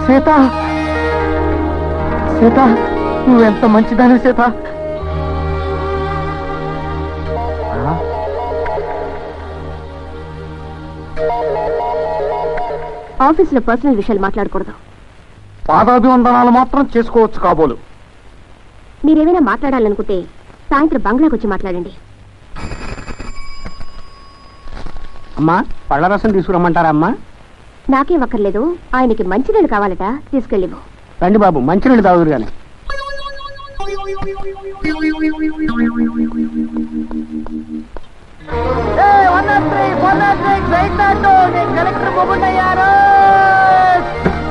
సీత సీత నువ్వెంత మంచిదాని సీత. ఆఫీసులో పర్సనల్ విషయాలు మాట్లాడకూడదు. పాదాభివందనాలు మాత్రం చేసుకోవచ్చు కాబోలు. మీరేమైనా మాట్లాడాలనుకుంటే సాయంత్రం బంగ్లాకి వచ్చి మాట్లాడండి. అమ్మా పళ్ళ రసం తీసుకురమ్మంటారా అమ్మా? నాకేం అక్కర్లేదు, ఆయనకి మంచినీళ్ళు కావాలట, తీసుకెళ్ళివు. రండి బాబు, మంచినీళ్ళు తాగుదురు గాని. కలెక్టర్ మొగుండయ్యారు,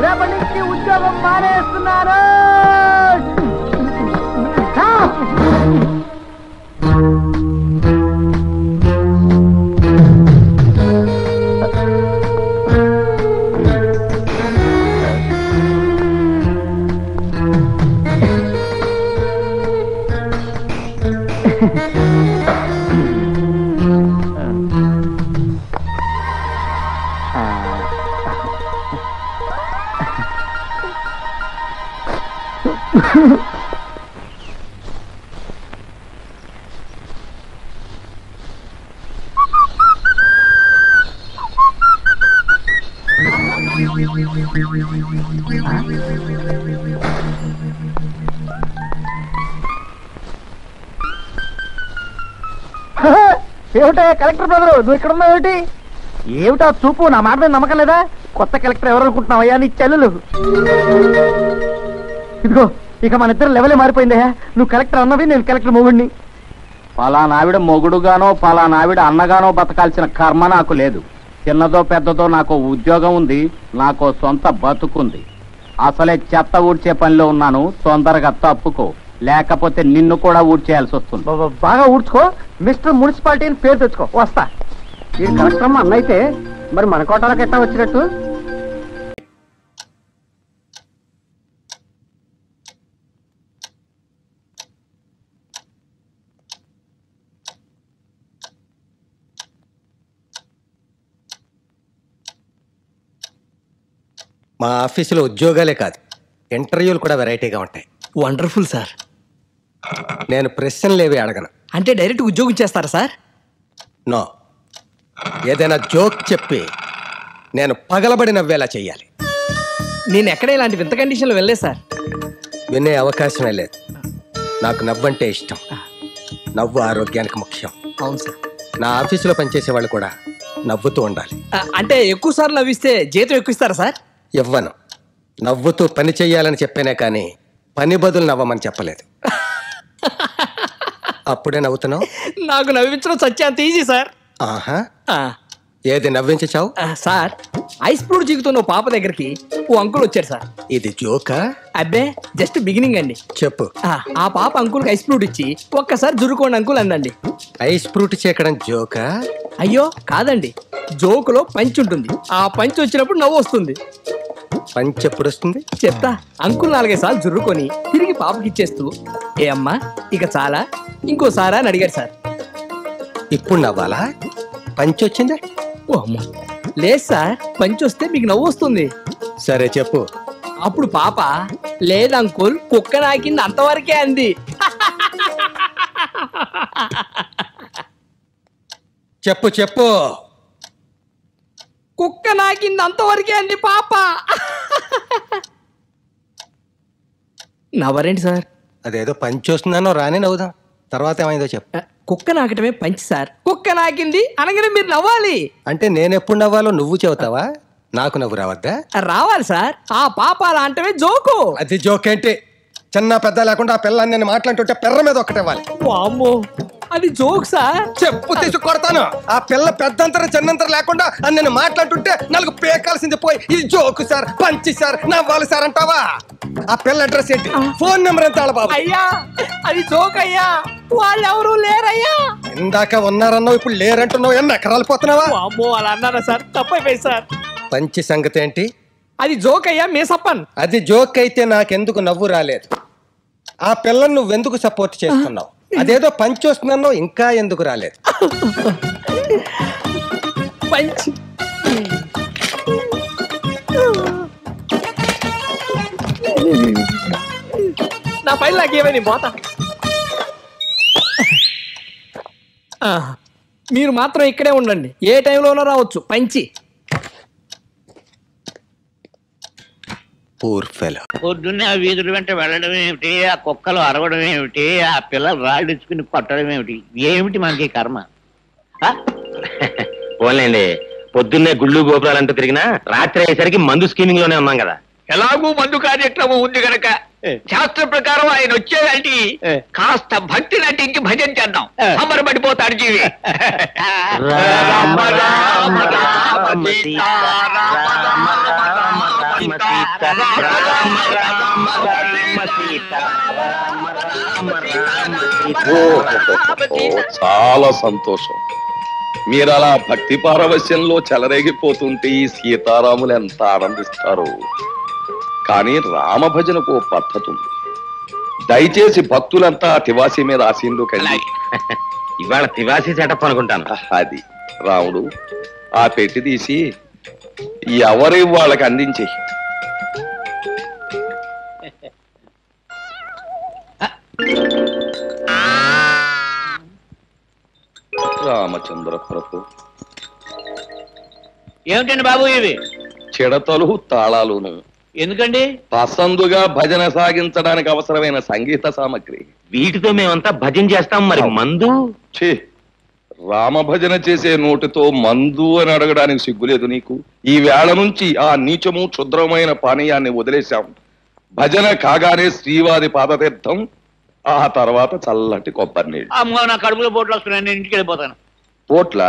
రేపటి నుంచి ఉద్యోగం మానేస్తున్నారు. ఏమిటా కలెక్టర్ బ్రదరు, నువ్వు ఇక్కడ ఉన్నావు ఏమిటి? ఏమిటా చూపు, నా మాట మీద నమ్మకం లేదా? కొత్త కలెక్టర్ ఎవరు అనుకుంటున్నావయ్యా? నీ చెల్లెలు. ఇదిగో ఇక మన ఇద్దరు లెవెలే మారిపోయిందయ్యా. నువ్వు కలెక్టర్ అన్నవి, నేను కలెక్టర్ మొగుడిని. పలానావిడ మొగుడుగానో పలానావిడ అన్నగానో బతకాల్సిన కర్మ నాకు లేదు. చిన్నదో పెద్దదో నాకు ఉద్యోగం ఉంది, నాకు సొంత బతుకుంది. అసలే చెత్త ఊడ్చే పనిలో ఉన్నాను, తొందరగా తప్పుకో, లేకపోతే నిన్ను కూడా ఊడ్చేయాల్సి వస్తుంది. బాగా ఊడ్చుకో, మిస్టర్ మున్సిపాలిటీ అని పేరు తెచ్చుకో. వస్తా. ఈ కలెక్టర్ అమ్మ అన్న అయితే మరి మన కోటాలకు ఎట్టా వచ్చినట్టు? మా ఆఫీసులో ఉద్యోగాలే కాదు, ఇంటర్వ్యూలు కూడా వెరైటీగా ఉంటాయి. Wonderful sir. నేను ప్రశ్నలేవి అడగను. అంటే డైరెక్ట్ ఉద్యోగం చేస్తారా సార్? నో, ఏదైనా జోక్ చెప్పి నేను పగలబడి నవ్వేలా చెయ్యాలి. నేను ఎక్కడ ఇలాంటి వింత కండిషన్లో వెళ్ళలేదు సార్. వినే అవకాశమే లేదు. నాకు నవ్వంటే ఇష్టం. నవ్వు ఆరోగ్యానికి ముఖ్యం. అవును సార్. నా ఆఫీసులో పనిచేసే వాళ్ళు కూడా నవ్వుతూ ఉండాలి. అంటే ఎక్కువ సార్లు నవ్విస్తే జీతం ఎక్కువ ఇస్తారా సార్? ఇవ్వను. నవ్వుతూ పని చెయ్యాలని చెప్పానే కానీ పని బదులు నవ్వమని చెప్పలేదు. అప్పుడే నవ్వుతున్నావు? నాకు నవ్వించడం సత్యాంత ఈజీ సార్. ఆహా, ఏది నవ్వించావు? సార్, ఐస్ ఫ్రూట్ జీగుతున్న పాప దగ్గరికి ఓ అంకుల్ వచ్చారు సార్. ఇది జోకా? అబ్బే, జస్ట్ బిగినింగ్ అండి. చెప్పు. ఆ పాప అంకుల్కి ఐస్ ఫ్రూట్ ఇచ్చి ఒక్కసారి జురుకోండి అంకుల్ అందండి. ఐస్ ఫ్రూట్ చేకడం జోకా? అయ్యో కాదండి, జోకులో పంచ్ ఉంటుంది, ఆ పంచ్ వచ్చినప్పుడు నవ్వు వస్తుంది. పంచ్ ఎప్పుడు వస్తుంది? చెప్తా. అంకుల్ 4-5 సార్లు జుర్రుకొని తిరిగి పాపకి ఇచ్చేస్తూ, ఏ అమ్మా ఇక చాలా, ఇంకోసారా అని అడిగారు సార్. ఇప్పుడు నవ్వాలా? పంచ్ వచ్చిందా? ఓ అమ్మ, లేదు సార్, పంచ్ వస్తే మీకు నవ్వు వస్తుంది. సరే చెప్పు. అప్పుడు పాప, లేదు అంకుల్, కుక్క నాకింది అంతవరకే అంది. చెప్పు చెప్పు. కుక్క నాకింది అంతవరకే అంది పాప. నవ్వరేంటి సార్? అదేదో పంచ్ వస్తుందనో రానే నవ్వుదాం. తర్వాత ఏమైందో చెప్పు. కుక్క నాకటమే పంచి సార్. కుక్క నాకింది అనగానే మీరు నవ్వాలి. అంటే నేనెప్పుడు నవ్వాలో నువ్వు చెబుతావా? నాకు నవ్వు రావద్దా? రావాలి సార్. ఆ పాప అలా అంటమే జోకు. అది జోకేంటి? చిన్న పెద్ద లేకుండా ఆ పిల్లని నేను మాట్లాడుతుంటే పెర్ర మీద ఒక్కటేవాలి. వామ్మో, అది జోక్ సార్. చెప్పు తీసి కొడతాను. ఆ పిల్ల పెద్దంతరం చిన్నంతరం లేకుండా అని నేను మాట్లాడుతుంటే 4 పేకాల్సింది పోయి ఇది జోకు సార్, పంచి సార్, నవ్వాలి సార్ అంటావా? ఆ పిల్ల అడ్రస్ ఏంటి? ఫోన్ నెంబర్ ఎంత బాబు? అయ్యా అది జోక్ అయ్యా, వాళ్ళు ఎవరు లేరయ్యా. ఇందాక ఉన్నారన్నావు, ఇప్పుడు లేరంటున్నావు. ఎన్ని ఎకరాలు పోతున్నావా? వామ్మో, అలా అన్నారా సార్? తప్పైపోయింది సార్. పంచి సంగతి ఏంటి? అది జోక్ అయ్యా, మేసప్పన్. అది జోక్ అయితే నాకెందుకు నవ్వు రాలేదు? ఆ పిల్లని నువ్వెందుకు సపోర్ట్ చేస్తున్నావు? అదేదో పంచి వస్తున్నావు, ఇంకా ఎందుకు రాలేదు? పంచి నా ఫైల్ నాకేమైనా పోతా. మీరు మాత్రం ఇక్కడే ఉండండి, ఏ టైంలోనో రావచ్చు. పంచి పొద్దున్నే ఆ వీధుల వెంట వెళ్ళడం ఏమిటి, ఆ కుక్కలు అరవడం ఏమిటి, ఆ పిల్లలు రాళ్ళిచ్చుకుని కొట్టడం ఏమిటి, ఏమిటి మనకి కర్మ? పోలేండి, పొద్దున్నే గుళ్ళు గోపురాలంటూ తిరిగినా రాత్రి అయ్యేసరికి మందు స్కీమింగ్ లోనే ఉన్నాం కదా. ఎలాగూ మందు కార్యక్రమం ఉంది గనక శాస్త్ర ప్రకారం ఆయన వచ్చేదంటే కాస్త భక్తి నటించి భజన చేద్దాం. సంబరపడిపోతాడు జీవి. రామ రామ రామ సీతా రామ రామ రామ సీతా రామ రామ రామ రామ సీతా రామ రామ రామ సీతా. చాలా సంతోషం. మీరు అలా భక్తి పారవశ్యంలో చెలరేగిపోతుంటే ఈ సీతారాములు ఎంత ఆనందిస్తారు. కానీ రామభజనకు ఓ పద్ధతి ఉంది. దయచేసి భక్తులంతా తివాసి మీద ఆశీనుకండి. ఇవాళ తివాసి సెటప్ అనుకుంటాను. అది రాముడు ఆ పెట్టి తీసి ఎవరి వాళ్ళకి అందించి. రామచంద్ర ప్రభు, ఏమిటండి బాబు ఇవి? చిడతలు తాళాలును. ఎందుకండి? పసందుగా భజన సాగించడానికి అవసరమైన సంగీత సామగ్రి. వీటితో మేమంతా భజన చేస్తాం. మరి మందు? ఛీ, రామభజన చేసే నోటితో మందు అని అడగడానికి సిగ్గులేదు నీకు? ఈ వేళ నుంచి ఆ నీచము క్షుద్రమైన పానీయాన్ని వదిలేశాం. భజన కాగానే శ్రీవారి పాదతీర్థం, ఆ తర్వాత చల్లటి కొబ్బరి నీళ్ళు. అమ్మో, నా కడుపులో పోట్లు వస్తున్నాయి, నేను ఇంటికి వెళ్ళిపోతాను. పోట్ల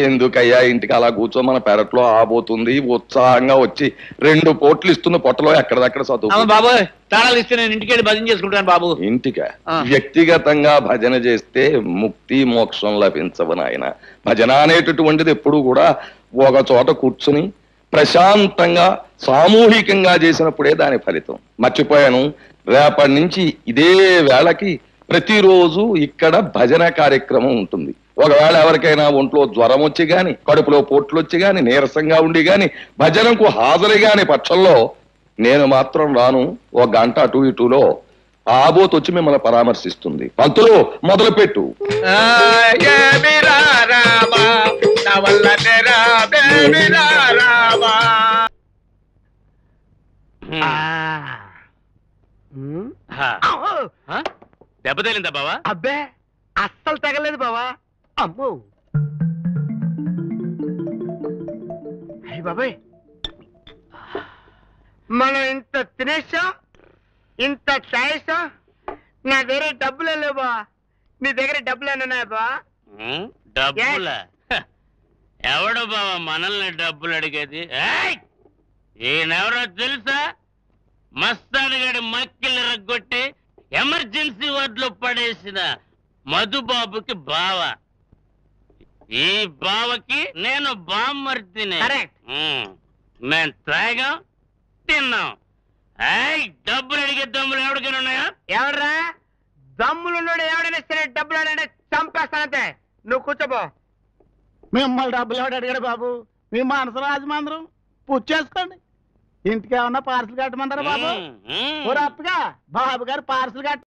ఎందుకయ్యా, ఇంటికి అలా కూర్చో, మన పెరట్లో ఆబోతుంది. ఉత్సాహంగా వచ్చి 2 పోట్లు ఇస్తున్న పొట్టలో ఎక్కడదక్కడ చదువు. బాబు తాళాలు ఇస్తే నేను ఇంటికి వెళ్ళి భజన చేసుకుంటాను బాబు. ఇంటికా? వ్యక్తిగతంగా భజన చేస్తే ముక్తి మోక్షం లభించవు నాయన. భజన అనేటటువంటిది ఎప్పుడు కూడా ఒక చోట కూర్చుని ప్రశాంతంగా సామూహికంగా చేసినప్పుడే దాని ఫలితం. మర్చిపోయాను, రేపటి నుంచి ఇదే వేళకి ప్రతిరోజు ఇక్కడ భజన కార్యక్రమం ఉంటుంది. ఒకవేళ ఎవరికైనా ఒంట్లో జ్వరం వచ్చి గాని, కడుపులో పోట్లు వచ్చి గాని, నీరసంగా ఉండి గాని, భజనకు హాజరు గాని పక్షంలో నేను మాత్రం రాను. 1 గంట అటు ఇటులో ఆబోతు వచ్చి మిమ్మల్ని పరామర్శిస్తుంది. పంతులు మొదలు పెట్టు. దెబ్బ తగిలిందా బావా? అబ్బే అస్సలు తగలేదు బావా. అమ్మో అయ్య బాబాయ్, మనం ఇంత తినేసాం, ఇంత తాగేసాం, నా దగ్గర డబ్బులే లేవు బా. నీ దగ్గర డబ్బులు ఉన్నాయా బా? డబ్బులా? ఎవడు బావా మనల్ని డబ్బులు అడిగేది? ఈయనెవరో తెలుసా? మస్తానుగాడి మక్కిలు రగ్గొట్టి ఎమర్జెన్సీ వార్డులో పడేసిన మధుబాబుకి బావ. ఈ బావకి నేను బామ్మర్తిని. మేం తాగాం, తిన్నాం. డబ్బులు అడిగే దమ్ములు ఎవరికైనా ఉన్నాయా? ఎవడరా దమ్ములున్నాడు? ఎవడైనా సరే డబ్బులు అడిగితే చంపేస్తానంతే. నువ్వు కూర్చోబో. మిమ్మల్ని డబ్బులు ఎవడు అడిగాడు బాబు? మీ మనసు రాజమందరం పూజ చేసుకోండి. ఇంటికి ఏమన్నా పార్సల్ కట్టమంటారా బాబు? అప్పగా బాబు గారు పార్సల్ కట్ట